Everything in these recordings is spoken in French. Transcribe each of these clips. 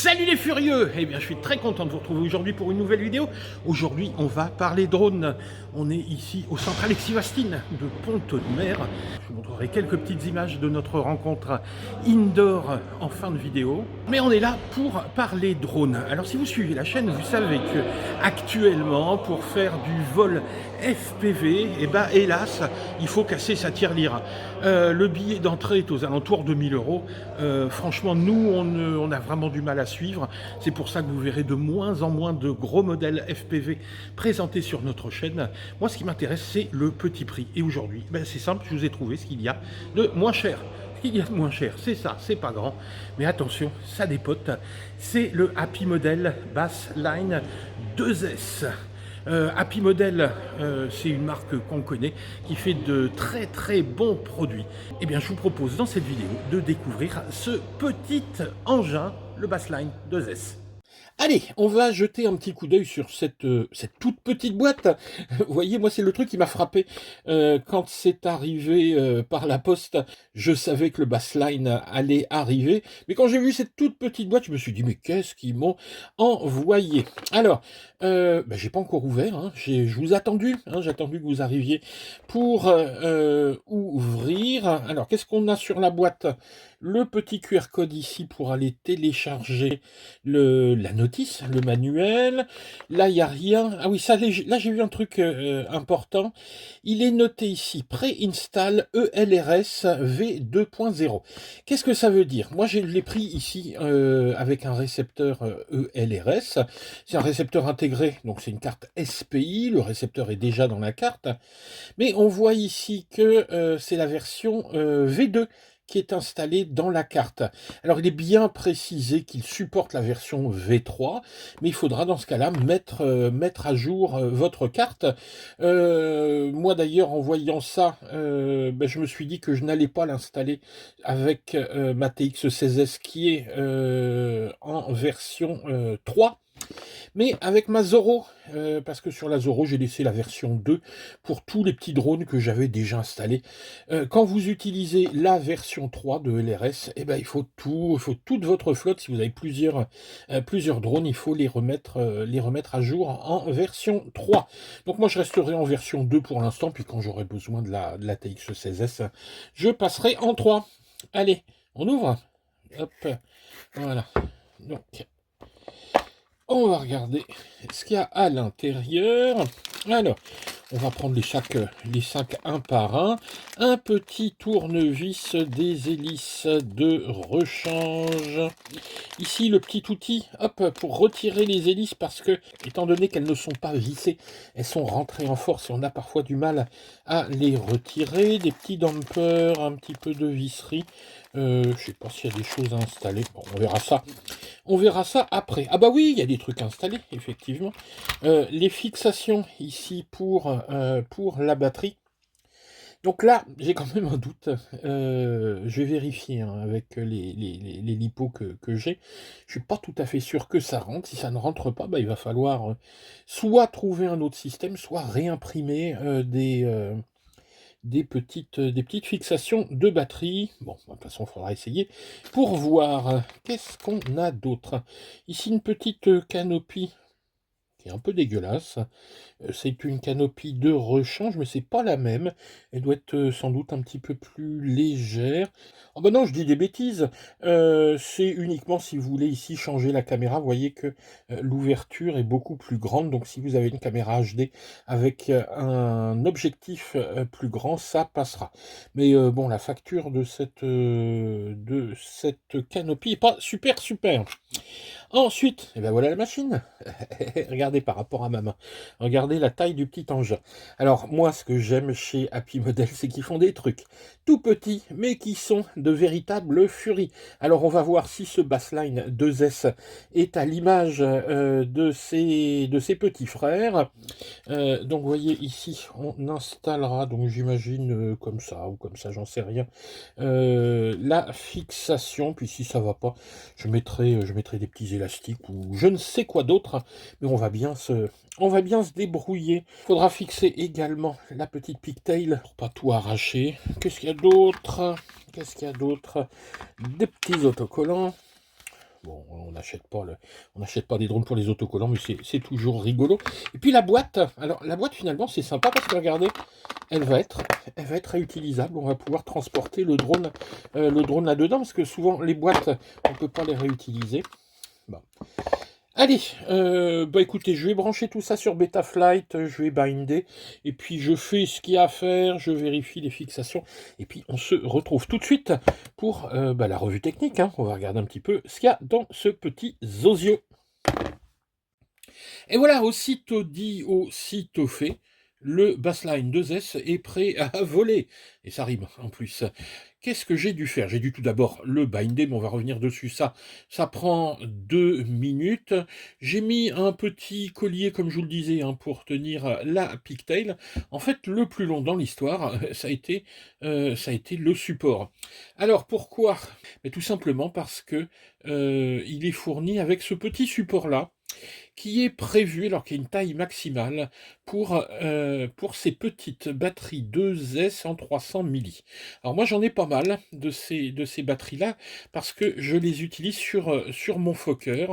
Salut les furieux! Eh bien, je suis très content de vous retrouver aujourd'hui pour une nouvelle vidéo. Aujourd'hui, on va parler drone. On est ici au centre Alexis Vastine de Pont-de-Mer. Je vous montrerai quelques petites images de notre rencontre indoor en fin de vidéo. Mais on est là pour parler drone. Alors, si vous suivez la chaîne, vous savez que actuellement, pour faire du vol FPV, eh ben, hélas, il faut casser sa tirelire. Le billet d'entrée est aux alentours de 1000 euros. Franchement, nous, on a vraiment du mal à suivre. C'est pour ça que vous verrez de moins en moins de gros modèles FPV présentés sur notre chaîne. Moi, ce qui m'intéresse, c'est le petit prix. Et aujourd'hui, ben, c'est simple, je vous ai trouvé ce qu'il y a de moins cher. Ce qu'il y a de moins cher, c'est ça, c'est pas grand. Mais attention, ça dépote. C'est le Happy Model Bassline 2S. Happy Model, c'est une marque qu'on connaît qui fait de très très bons produits. Eh bien, je vous propose dans cette vidéo de découvrir ce petit engin, le Bassline 2S. Allez, on va jeter un petit coup d'œil sur cette toute petite boîte. Vous voyez, moi, c'est le truc qui m'a frappé. Quand c'est arrivé par la poste, je savais que le Bassline allait arriver. Mais quand j'ai vu cette toute petite boîte, je me suis dit, mais qu'est-ce qu'ils m'ont envoyé? Alors, j'ai pas encore ouvert. Hein. Je vous ai attendu. Hein, j'ai attendu que vous arriviez pour ouvrir. Alors, qu'est-ce qu'on a sur la boîte? Le petit QR code ici pour aller télécharger la notice, le manuel. Là, il n'y a rien. Ah oui, ça, là, j'ai vu un truc important. Il est noté ici, pré-install ELRS V2.0. Qu'est-ce que ça veut dire? Moi, je l'ai pris ici avec un récepteur ELRS. C'est un récepteur intégré, donc c'est une carte SPI. Le récepteur est déjà dans la carte. Mais on voit ici que c'est la version V2 qui est installé dans la carte. Alors il est bien précisé qu'il supporte la version V3, mais il faudra dans ce cas-là mettre à jour votre carte. Moi d'ailleurs en voyant ça, je me suis dit que je n'allais pas l'installer avec ma TX16S qui est en version 3. Mais avec ma Zorro, parce que sur la Zorro, j'ai laissé la version 2 pour tous les petits drones que j'avais déjà installés. Quand vous utilisez la version 3 de LRS, eh ben, il faut toute votre flotte. Si vous avez plusieurs drones, il faut les remettre à jour en version 3. Donc moi, je resterai en version 2 pour l'instant, puis quand j'aurai besoin de la TX16S, je passerai en 3. Allez, on ouvre. Hop, voilà. Donc, on va regarder ce qu'il y a à l'intérieur. Alors, on va prendre les 5 un par un. Un petit tournevis, des hélices de rechange. Ici, le petit outil, hop, pour retirer les hélices parce que, étant donné qu'elles ne sont pas vissées, elles sont rentrées en force et on a parfois du mal à les retirer. Des petits dampers, un petit peu de visserie. Je sais pas s'il y a des choses à installer. Bon, on verra ça. On verra ça après. Ah bah oui, il y a des trucs installés, effectivement. Les fixations ici pour la batterie. Donc là, j'ai quand même un doute. Je vais vérifier hein, avec les lipos que j'ai. Je suis pas tout à fait sûr que ça rentre. Si ça ne rentre pas, bah, il va falloir soit trouver un autre système, soit réimprimer des petites fixations de batterie. Bon, de toute façon, il faudra essayer pour voir. Qu'est-ce qu'on a d'autre? Ici, une petite canopie qui est un peu dégueulasse. C'est une canopie de rechange, mais c'est pas la même. Elle doit être sans doute un petit peu plus légère. Oh ben non, je dis des bêtises. C'est uniquement si vous voulez ici changer la caméra. Vous voyez que l'ouverture est beaucoup plus grande. Donc si vous avez une caméra HD avec un objectif plus grand, ça passera. Mais bon, la facture de cette canopie n'est pas super. Ensuite, et ben voilà la machine. Regardez par rapport à ma main. Regardez la taille du petit engin. Alors moi, ce que j'aime chez Happy Model, c'est qu'ils font des trucs tout petits, mais qui sont de véritables furies. Alors on va voir si ce Bassline 2S est à l'image de ses petits frères. Donc vous voyez ici, on installera, donc j'imagine comme ça, ou comme ça, j'en sais rien, la fixation. Puis si ça va pas, je mettrai des petits élastiques ou je ne sais quoi d'autre, mais on va bien se débrouiller. Il faudra fixer également la petite pigtail pour pas tout arracher. Qu'est-ce qu'il y a d'autre? Des petits autocollants. Bon, on n'achète pas des drones pour les autocollants, mais c'est toujours rigolo. Et puis la boîte, alors la boîte finalement c'est sympa parce que regardez, elle va être réutilisable. On va pouvoir transporter le drone là-dedans parce que souvent les boîtes, on ne peut pas les réutiliser. Bon. Allez, bah écoutez, je vais brancher tout ça sur Betaflight, je vais binder, et puis je fais ce qu'il y a à faire, je vérifie les fixations, et puis on se retrouve tout de suite pour la revue technique. Hein. On va regarder un petit peu ce qu'il y a dans ce petit Zosio. Et voilà, aussitôt dit, aussitôt fait, le Bassline 2S est prêt à voler. Et ça rime en plus. Qu'est-ce que j'ai dû faire? J'ai dû tout d'abord le binder, mais on va revenir dessus. Ça prend 2 minutes. J'ai mis un petit collier, comme je vous le disais, hein, pour tenir la pigtail. En fait, le plus long dans l'histoire, ça a été le support. Alors, pourquoi? Mais tout simplement parce que il est fourni avec ce petit support-là, qui est prévu, alors qu'il y a une taille maximale, pour ces petites batteries 2S en 300 milli. Alors moi j'en ai pas mal de ces batteries-là, parce que je les utilise sur mon Fokker.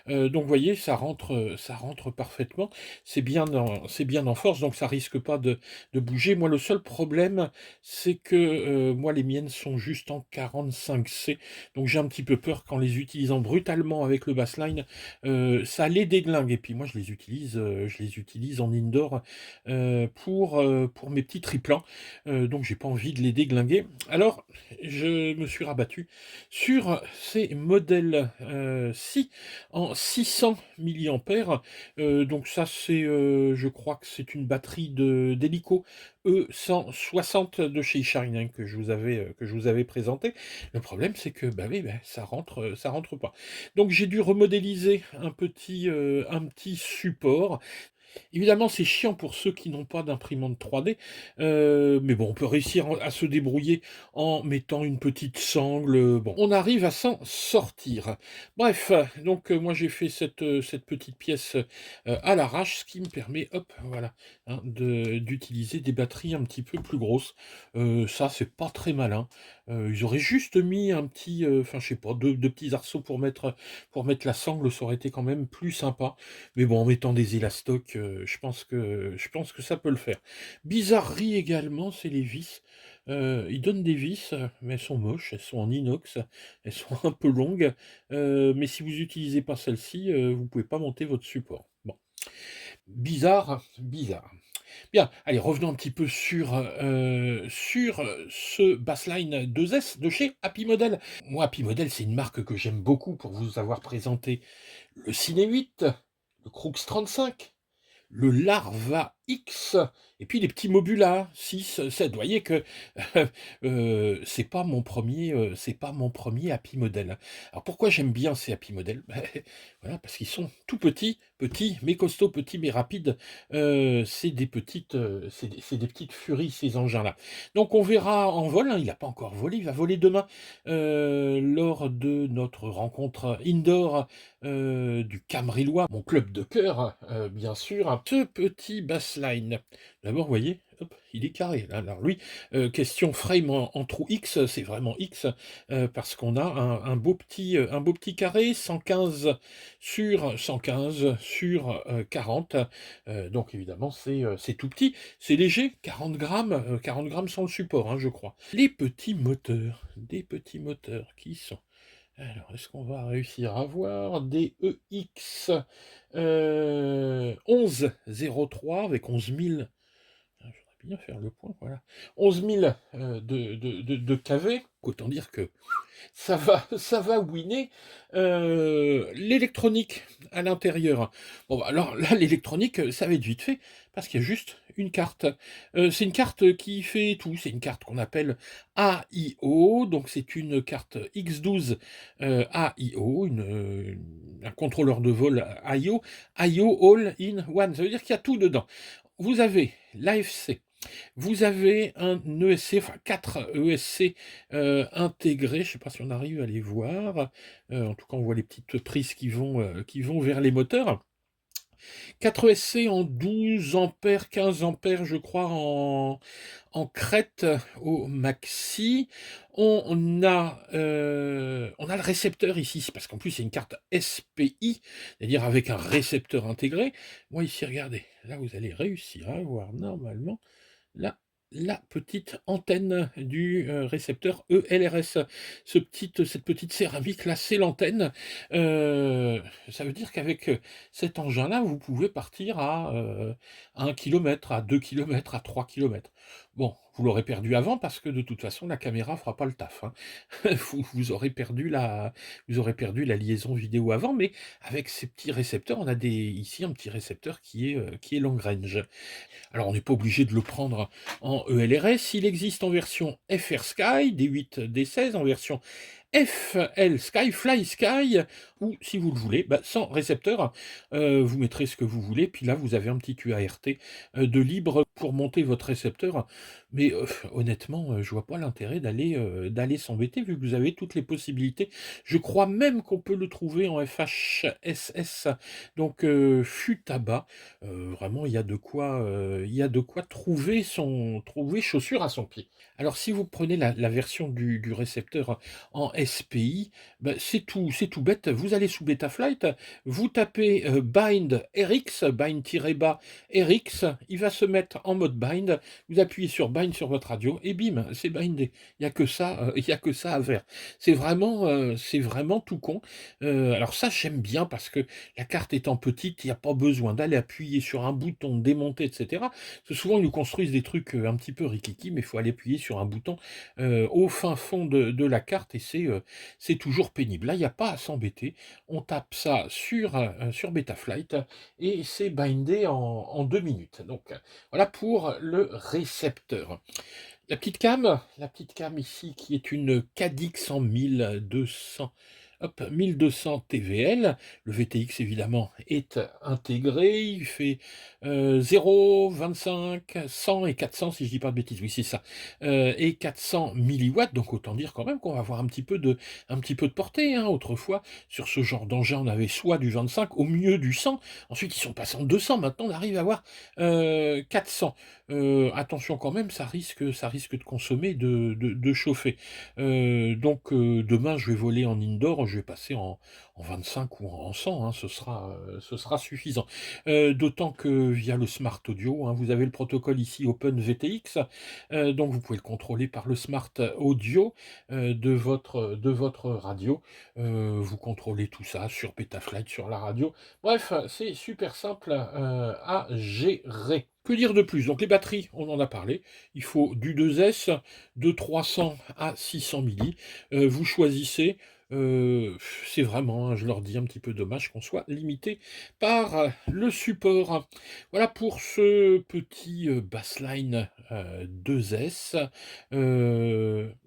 Donc vous voyez, ça rentre parfaitement, c'est bien en force, donc ça risque pas de bouger. Moi le seul problème, c'est que moi les miennes sont juste en 45C, donc j'ai un petit peu peur qu'en les utilisant brutalement avec le Bassline, ça les déglingue. Et puis moi je les utilise en indoor pour mes petits triplans, donc j'ai pas envie de les déglinguer. Alors je me suis rabattu sur ces modèles-ci en 600 milliampères. Donc ça c'est, je crois que c'est une batterie d'hélico E160 de chez Shine, que je vous avais présenté. Le problème c'est que bah oui, bah, ça rentre pas. Donc j'ai dû remodéliser un petit support. Évidemment, c'est chiant pour ceux qui n'ont pas d'imprimante 3D, mais bon, on peut réussir à se débrouiller en mettant une petite sangle. Bon, on arrive à s'en sortir. Bref, donc moi j'ai fait cette petite pièce à l'arrache, ce qui me permet, hop, voilà, hein, d'utiliser des batteries un petit peu plus grosses. Ça, c'est pas très malin. Ils auraient juste mis un petit, enfin je sais pas, deux petits arceaux pour mettre la sangle, ça aurait été quand même plus sympa. Mais bon, en mettant des élastocs, je pense que ça peut le faire. Bizarrerie également, c'est les vis. Ils donnent des vis, mais elles sont moches, elles sont en inox, elles sont un peu longues, mais si vous n'utilisez pas celle-ci, vous ne pouvez pas monter votre support. Bon. Bizarre, bizarre. Bien, allez, revenons un petit peu sur ce Bassline 2S de chez Happy Model. Moi, Happy Model, c'est une marque que j'aime beaucoup pour vous avoir présenté le Ciné 8, le Crux 35, le Larva X, et puis les petits Mobula 6, 7. Vous voyez que c'est pas mon premier Happy Model. Alors pourquoi j'aime bien ces Happy Model? Voilà, parce qu'ils sont tout petits, mais costauds, petits mais rapides. C'est des petites furies, ces engins-là. Donc on verra en vol, hein, il n'a pas encore volé, il va voler demain, lors de notre rencontre indoor du Camrillois, mon club de cœur, bien sûr. Ce petit bassline, d'abord, vous voyez, hop, il est carré. Là. Alors lui, question frame en trou X, c'est vraiment X, parce qu'on a un beau petit carré, 115 sur 40. Donc évidemment, c'est tout petit, c'est léger, 40 grammes sans le support, hein, je crois. Les petits moteurs, des petits moteurs qui sont... Alors, est-ce qu'on va réussir à voir des EX 1103 avec 11 000? Ah, je voudrais bien faire le point, voilà. 11 000 de KV. Autant dire que ça va winner. L'électronique à l'intérieur. Bon, bah, alors là, l'électronique, ça va être vite fait, parce qu'il y a juste une carte. C'est une carte qui fait tout. C'est une carte qu'on appelle AIO. Donc c'est une carte X12 AIO, un contrôleur de vol AIO. AIO All in One. Ça veut dire qu'il y a tout dedans. Vous avez l'AFC. Vous avez un ESC, enfin 4 ESC intégrés, je ne sais pas si on arrive à les voir, en tout cas on voit les petites prises qui vont vers les moteurs. 4 SC en 12 ampères, 15 ampères, je crois, en crête au maxi. On a le récepteur ici, c'est parce qu'en plus c'est une carte SPI, c'est-à-dire avec un récepteur intégré. Moi ici, regardez, là vous allez réussir à voir normalement la petite antenne du récepteur ELRS. Cette petite céramique là, c'est l'antenne. Ça veut dire qu'avec cet engin-là, vous pouvez partir à 1 km, à 2 km, à 3 km. Bon, vous l'aurez perdu avant parce que de toute façon, la caméra fera pas le taf, hein. Vous aurez perdu la liaison vidéo avant, mais avec ces petits récepteurs, on a ici un petit récepteur qui est long range. Alors, on n'est pas obligé de le prendre en ELRS. Il existe en version FR Sky, D8, D16, en version FL Sky, Fly Sky, ou si vous le voulez, sans récepteur, vous mettrez ce que vous voulez, puis là vous avez un petit UART de libre pour monter votre récepteur, mais honnêtement, je vois pas l'intérêt d'aller s'embêter vu que vous avez toutes les possibilités. Je crois même qu'on peut le trouver en FHSS, donc fut tabac. Vraiment, il y a de quoi trouver chaussure à son pied. Alors si vous prenez la version du récepteur en SPI, c'est tout bête. Vous allez sous Betaflight, vous tapez bind RX, bind-bas RX, il va se mettre en mode bind, vous appuyez sur bind sur votre radio, et bim, c'est bindé. Il n'y a que ça, à faire. C'est vraiment tout con. Alors ça, j'aime bien parce que la carte étant petite, il n'y a pas besoin d'aller appuyer sur un bouton, démonter, etc. Parce que souvent, ils nous construisent des trucs un petit peu rikiki, mais il faut aller appuyer sur un bouton au fin fond de la carte, et c'est toujours pénible. Là, il n'y a pas à s'embêter. On tape ça sur Betaflight, et c'est bindé en 2 minutes. Donc, voilà pour le récepteur. La petite cam ici, qui est une Cadix en 1200. 1200 TVL, le VTX évidemment est intégré, il fait 0, 25, 100 et 400 si je dis pas de bêtises, oui c'est ça, et 400 milliwatts, donc autant dire quand même qu'on va avoir un petit peu de portée, hein. Autrefois, sur ce genre d'engin, on avait soit du 25, au mieux du 100, ensuite ils sont passés en 200, maintenant on arrive à avoir 400. Attention quand même, ça risque de consommer, de chauffer. Donc demain je vais voler en indoor, je vais passer en 25 ou en 100, hein, ce sera suffisant. D'autant que via le Smart Audio, hein, vous avez le protocole ici OpenVTX, donc vous pouvez le contrôler par le Smart Audio de votre radio. Vous contrôlez tout ça sur Betaflight, sur la radio. Bref, c'est super simple à gérer. Que dire de plus? Donc les batteries, on en a parlé. Il faut du 2S de 300 à 600 milli. Vous choisissez. C'est vraiment, hein, je leur dis, un petit peu dommage qu'on soit limité par le support. Voilà pour ce petit bassline 2S.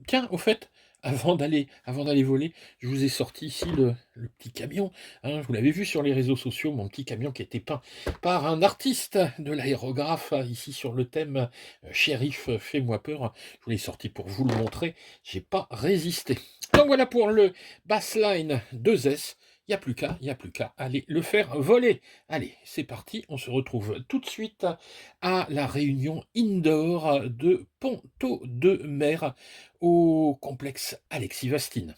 Tiens, au fait, avant d'aller voler, je vous ai sorti ici le petit camion, hein, vous l'avez vu sur les réseaux sociaux, mon petit camion qui a été peint par un artiste de l'aérographe, ici sur le thème Shérif, fais-moi peur. Je vous l'ai sorti pour vous le montrer, j'ai pas résisté. Donc voilà pour le Bassline 2S. Il n'y a plus qu'à aller le faire voler. Allez, c'est parti, on se retrouve tout de suite à la réunion indoor de Ponto de Mer au complexe Alexis Vastine.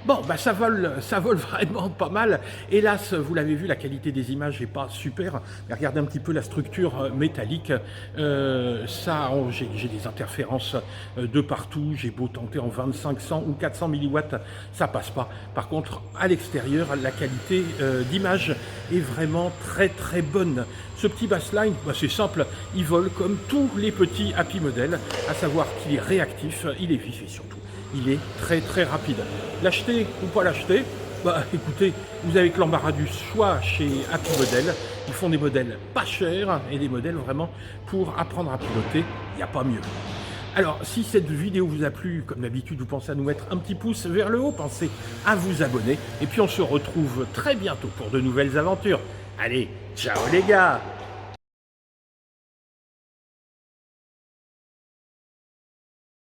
Bon, bah ça vole vraiment pas mal. Hélas, vous l'avez vu, la qualité des images n'est pas super. Mais regardez un petit peu la structure métallique. J'ai des interférences de partout. J'ai beau tenter en 25, 100 ou 400 milliwatts, ça passe pas. Par contre, à l'extérieur, la qualité d'image est vraiment très très bonne. Ce petit bassline, bah c'est simple, il vole comme tous les petits Happy modèles, à savoir qu'il est réactif, il est vif et surtout, il est très très rapide. L'acheter ou pas l'acheter, bah écoutez, vous avez que l'embarras du choix chez Happy Model. Ils font des modèles pas chers et des modèles vraiment pour apprendre à piloter, il n'y a pas mieux. Alors, si cette vidéo vous a plu, comme d'habitude, vous pensez à nous mettre un petit pouce vers le haut, pensez à vous abonner. Et puis on se retrouve très bientôt pour de nouvelles aventures. Allez, ciao les gars!